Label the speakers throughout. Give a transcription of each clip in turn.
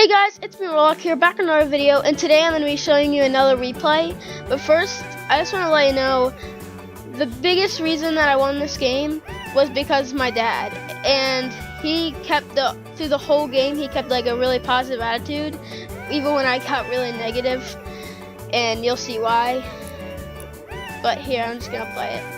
Speaker 1: Hey guys, it's me Rollock here, back in another video, and today I'm going to be showing you another replay. But first, I just want to let you know, the biggest reason that I won this game was because of my dad. And he kept through the whole game, he kept like a really positive attitude, even when I got really negative, and you'll see why. But here, I'm just going to play it.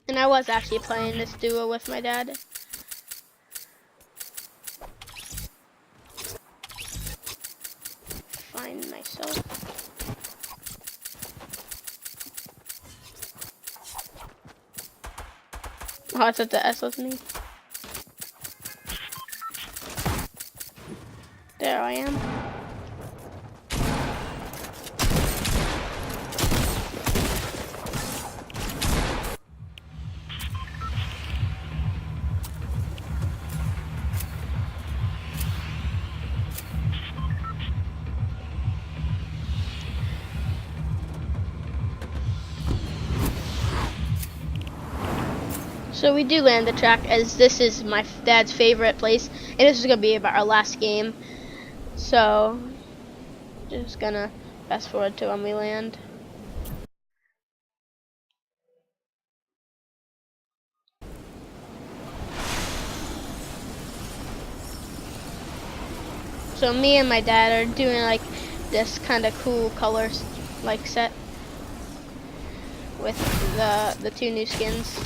Speaker 1: And I was actually playing this duo with my dad. Find myself. Oh, I thought the S was me. There I am. So we do land the track, as this is my dad's favorite place, and this is gonna be about our last game. So just gonna fast forward to when we land. So me and my dad are doing like this kind of cool colors like set with the two new skins.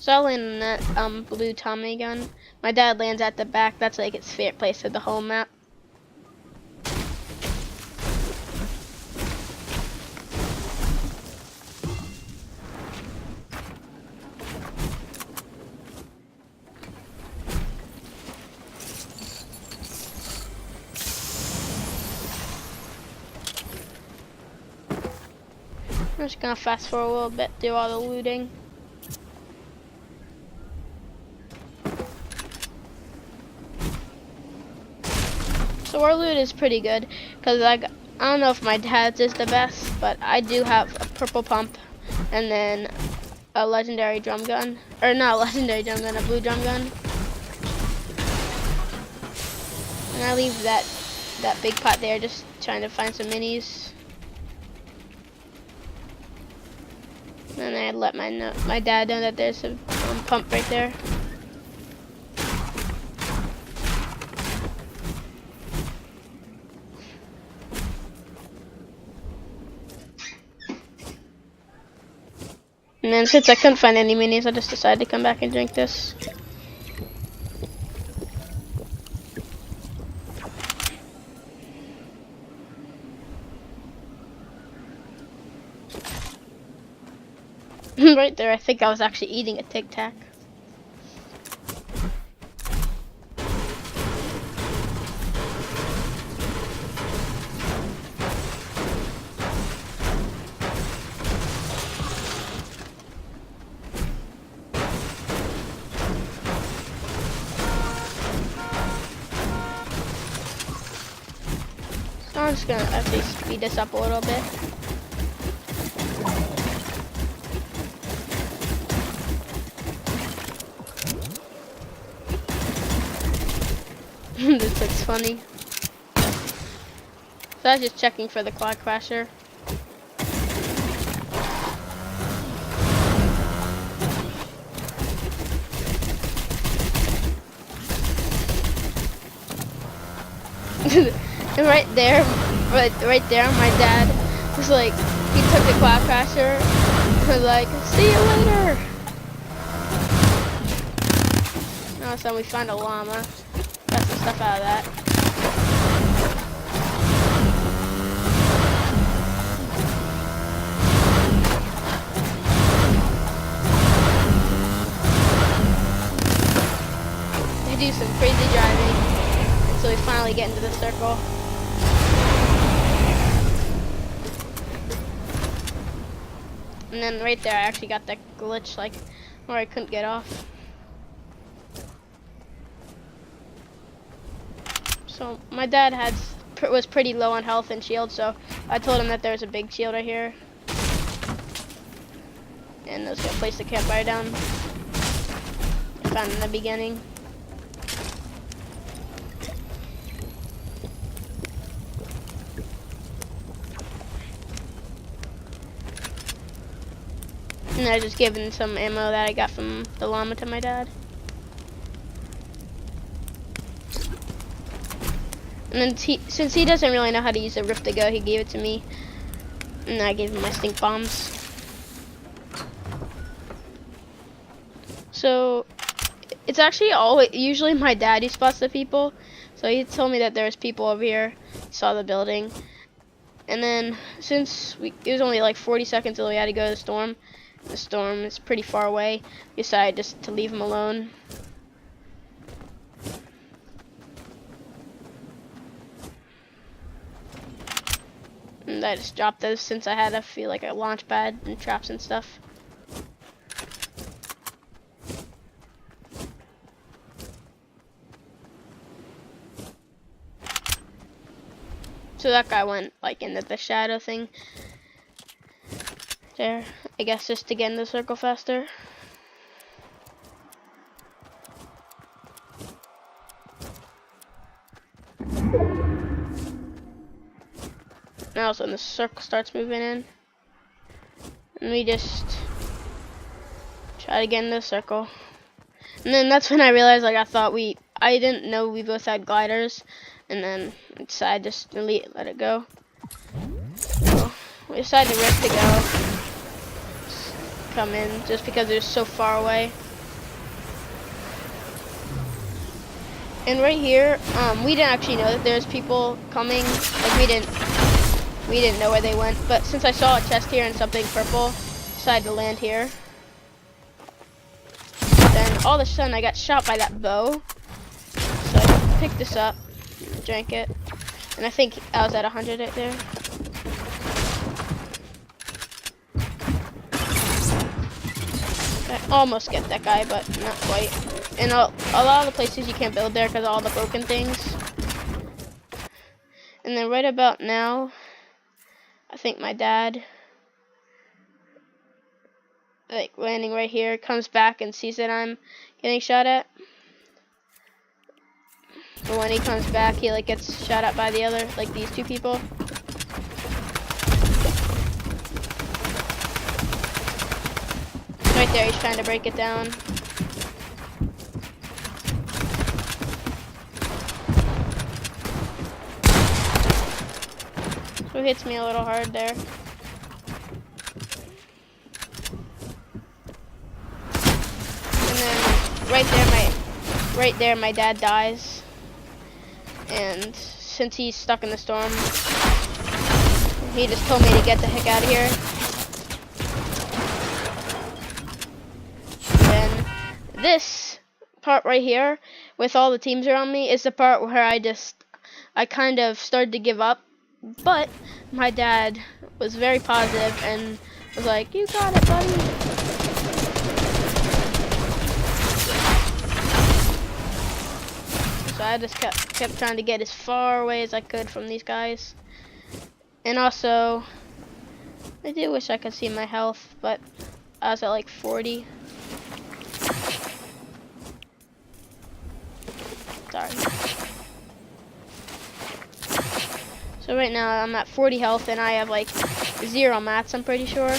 Speaker 1: So I land on that blue Tommy gun. My dad lands at the back. That's like his favorite place of the whole map. I'm just gonna fast forward a little bit through all the looting. So our loot is pretty good, cause like I don't know if my dad's is the best, but I do have a purple pump, and then a legendary drum gun, or not a legendary drum gun, a blue drum gun. And I leave that big pot there, just trying to find some minis. And I let my dad know that there's a pump right there. And then since I couldn't find any minis, I just decided to come back and drink this. Right there, I think I was actually eating a Tic Tac. So I'm just gonna actually speed this up a little bit. This looks funny. So I was just checking for the quad crasher. And right there, my dad was like, he took the quad crasher and was like, see you later. And all of a sudden we found a llama. Got some stuff out of that. We do some crazy driving until we finally get into the circle. And then right there I actually got that glitch like where I couldn't get off. So my dad was pretty low on health and shield, so I told him that there was a big shield right here. And I was gonna place the campfire down. I found in the beginning. And I was just giving some ammo that I got from the llama to my dad. And then since he doesn't really know how to use the Rift to Go, he gave it to me. And I gave him my stink bombs. So it's actually usually my dad who spots the people. So he told me that there was people over here, saw the building. And then since it was only like 40 seconds till we had to go to the storm is pretty far away, we decided just to leave him alone. And I just dropped those since I had like a launch pad and traps and stuff. So that guy went like into the shadow thing there, I guess, just to get in the circle faster. Now so when the circle starts moving in, and we just try to get in the circle. And then that's when I realized, like, I didn't know we both had gliders, and then I decided just to let it go. So we decided to Rift to Go. Come in just because it was so far away. And right here, we didn't actually know that there's people coming. Like we didn't know where they went. But since I saw a chest here and something purple, decided to land here. Then all of a sudden I got shot by that bow. So I picked this up, drank it, and I think I was at 100 right there. I almost get that guy, but not quite. And a lot of the places you can't build there because of all the broken things. And then right about now, I think my dad, like landing right here, comes back and sees that I'm getting shot at. But when he comes back, he like gets shot at by the other, like these two people. Right there, he's trying to break it down. So it hits me a little hard there. And then right there my dad dies. And since he's stuck in the storm, he just told me to get the heck out of here. And this part right here, with all the teams around me, is the part where I kind of started to give up. But my dad was very positive and was like, "You got it, buddy." So I just kept trying to get as far away as I could from these guys. And also, I do wish I could see my health, but I was at like 40. Sorry. So right now I'm at 40 health and I have like 0 mats, I'm pretty sure.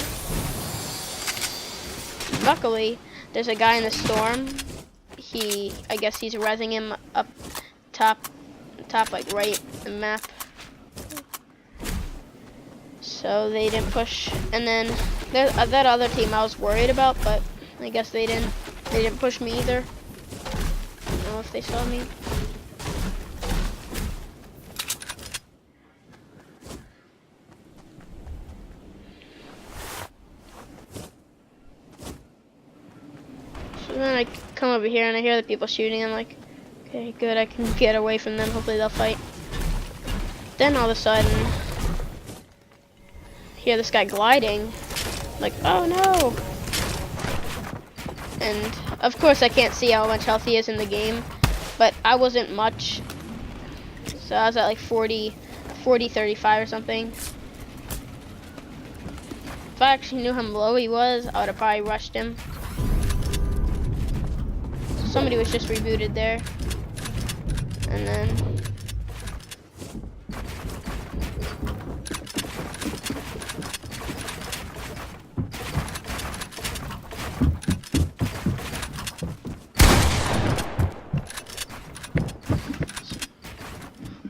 Speaker 1: Luckily, there's a guy in the storm. I guess he's rezzing him up top like right in the map. So they didn't push. And then that other team I was worried about, but I guess they didn't push me either. I don't know if they saw me. So then I come over here and I hear the people shooting. I'm like, okay, good, I can get away from them. Hopefully they'll fight. Then all of a sudden, hear this guy gliding. Like, oh no! And of course I can't see how much health he is in the game, but I wasn't much. So I was at like 40, 35 or something. If I actually knew how low he was, I would have probably rushed him. So somebody was just rebooted there. And then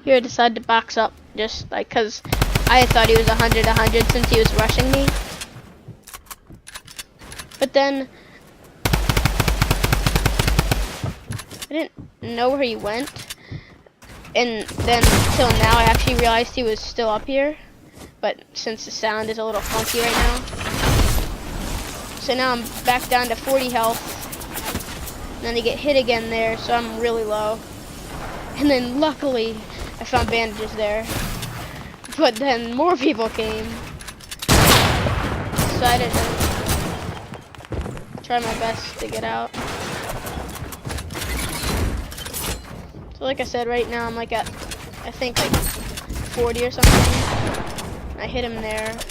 Speaker 1: here I decided to box up just like because I thought he was 100 since he was rushing me. But then I didn't know where he went. And then until now I actually realized he was still up here. But since the sound is a little funky right now. So now I'm back down to 40 health. And then I get hit again there, so I'm really low. And then luckily I found bandages there. But then more people came. So I didn't try my best to get out. So like I said, right now I'm like at, I think like 40 or something. I hit him there. Hit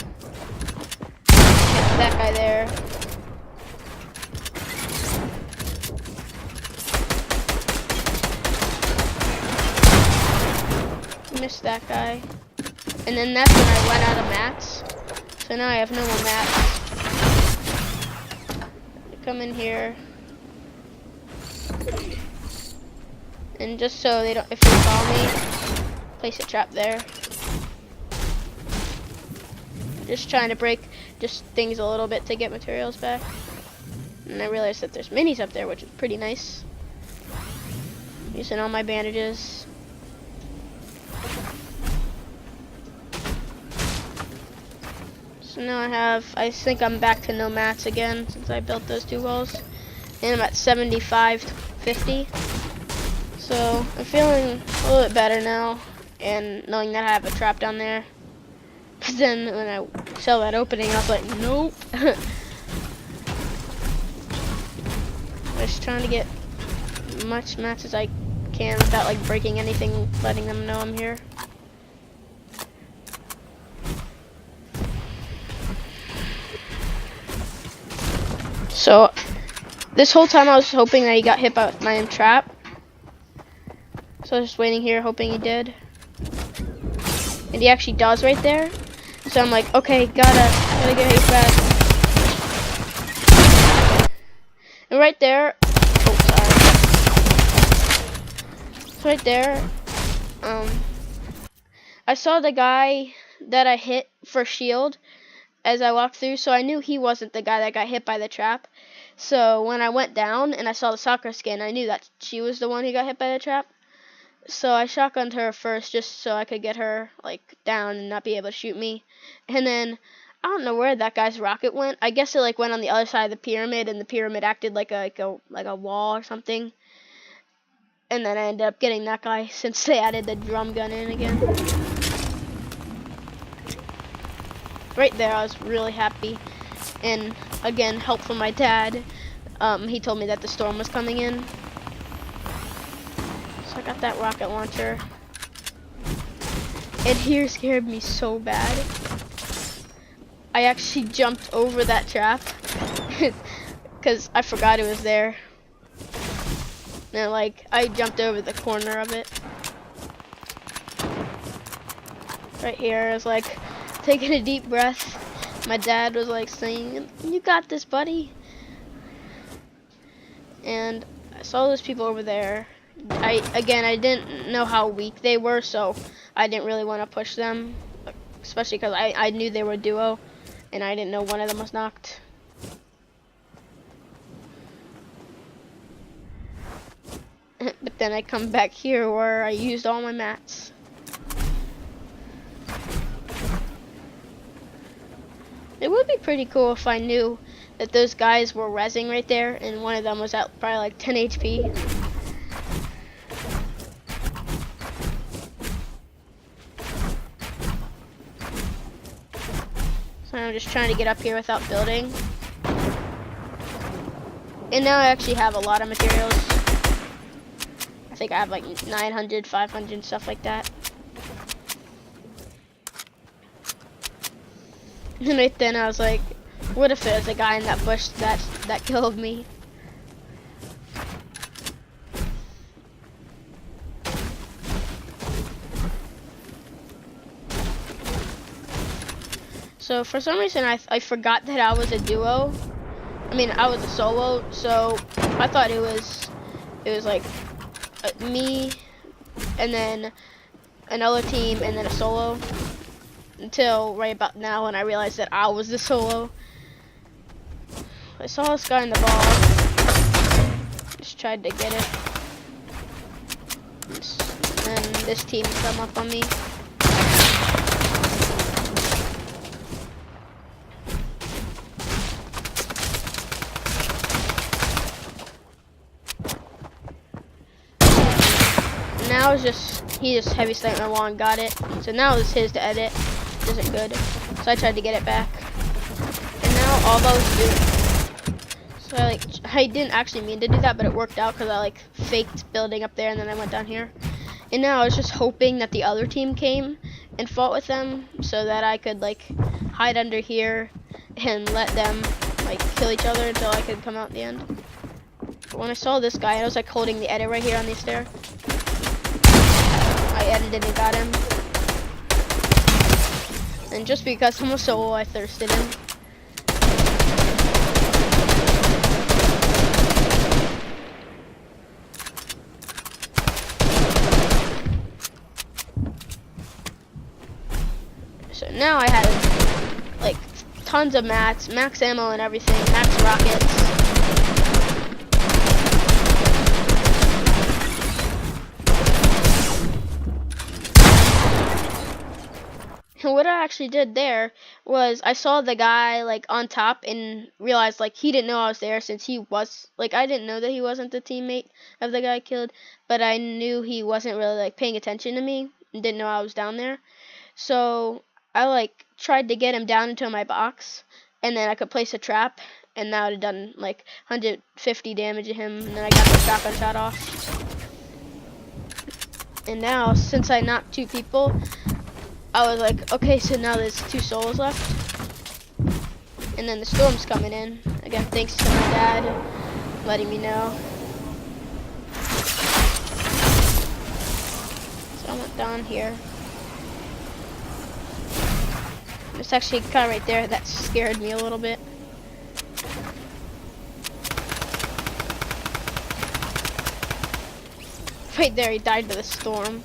Speaker 1: that guy there. Missed that guy. And then that's when I went out of mats. So now I have no more mats. Come in here. And just so they don't, if they follow me, place a trap there. Just trying to break just things a little bit to get materials back. And I realized that there's minis up there, which is pretty nice. Using all my bandages. So now I think I'm back to no mats again since I built those 2 walls. And I'm at 75 50. So I'm feeling a little bit better now, and knowing that I have a trap down there. But then when I saw that opening, I was like, nope. I'm just trying to get as much mats as I can without like breaking anything, letting them know I'm here. So this whole time I was hoping that he got hit by my own trap. So I was just waiting here, hoping he did. And he actually does right there. So I'm like, okay, gotta get hit fast. And right there, oh sorry. So right there, I saw the guy that I hit for shield as I walked through, so I knew he wasn't the guy that got hit by the trap. So when I went down and I saw the soccer skin, I knew that she was the one who got hit by the trap. So I shotgunned her first just so I could get her like down and not be able to shoot me. And then I don't know where that guy's rocket went. I guess it like went on the other side of the pyramid, and the pyramid acted like a wall or something. And then I ended up getting that guy since they added the drum gun in again. Right there I was really happy. And again, help from my dad. He told me that the storm was coming in. So I got that rocket launcher. And here scared me so bad. I actually jumped over that trap because I forgot it was there. And like I jumped over the corner of it. Right here, I was like taking a deep breath. My dad was like saying, "You got this, buddy." And I saw those people over there. I didn't know how weak they were, so I didn't really want to push them, especially because I knew they were a duo, and I didn't know one of them was knocked. But then I come back here where I used all my mats. It would be pretty cool if I knew that those guys were rezzing right there, and one of them was at probably like 10 HP. So I'm just trying to get up here without building. And now I actually have a lot of materials. I think I have like 900, 500, stuff like that. And right then I was like, what if there's a guy in that bush that killed me? So for some reason I forgot that I was a duo. I mean, I was a solo, so I thought it was like me and then another team and then a solo, until right about now when I realized that I was the solo. I saw this guy in the ball, just tried to get it, and this team come up on me. Now it's he just heavy sniped my wall and got it. So now it's his to edit. Isn't good. So I tried to get it back. And now all those do. So I didn't actually mean to do that, but it worked out because I faked building up there and then I went down here. And now I was just hoping that the other team came and fought with them so that I could hide under here and let them kill each other until I could come out in the end. But when I saw this guy, I was holding the edit right here on the stair. I edited and got him. And just because I'm a solo, I thirsted him. So now I had tons of max ammo and everything, max rockets. And what I actually did there was I saw the guy on top and realized he didn't know I was there, since he was I didn't know that he wasn't the teammate of the guy I killed, but I knew he wasn't really paying attention to me and didn't know I was down there. So I tried to get him down into my box, and then I could place a trap, and that would have done 150 damage to him, and then I got the shotgun shot off. And now, since I knocked 2 people, I was like, okay, so now there's 2 souls left. And then the storm's coming in. Again, thanks to my dad letting me know. So I went down here. It's actually kind of right there that scared me a little bit. Right there, he died to the storm.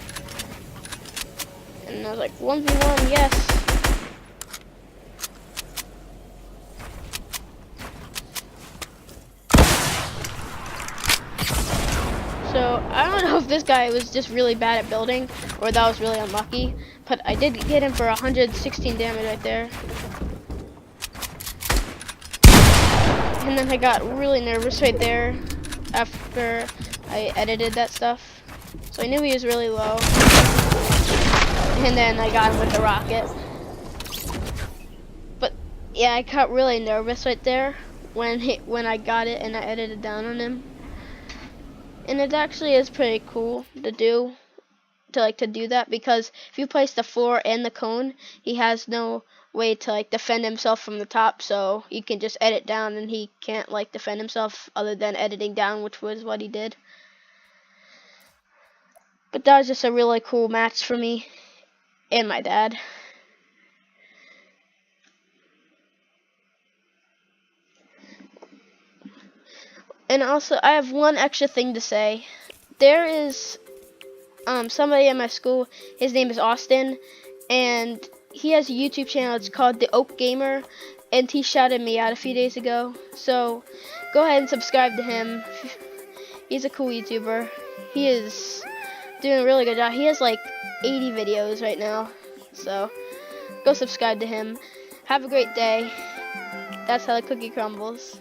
Speaker 1: And I was like, 1v1, yes. So, I don't know if this guy was just really bad at building, or that was really unlucky, but I did get him for 116 damage right there. And then I got really nervous right there after I edited that stuff. So I knew he was really low. And then I got him with the rocket. But yeah, I got really nervous right there when I got it and I edited down on him. And it actually is pretty cool to do that, because if you place the floor and the cone, he has no way to defend himself from the top, so you can just edit down and he can't defend himself other than editing down, which was what he did. But that was just a really cool match for me and my dad. And also, I have one extra thing to say. There is somebody at my school, his name is Austin, and he has a YouTube channel. It's called The Oak Gamer, and he shouted me out a few days ago. So go ahead and subscribe to him. He's a cool YouTuber. He is doing a really good job. He has 80 videos right now. So go subscribe to him. Have a great day. That's how the cookie crumbles.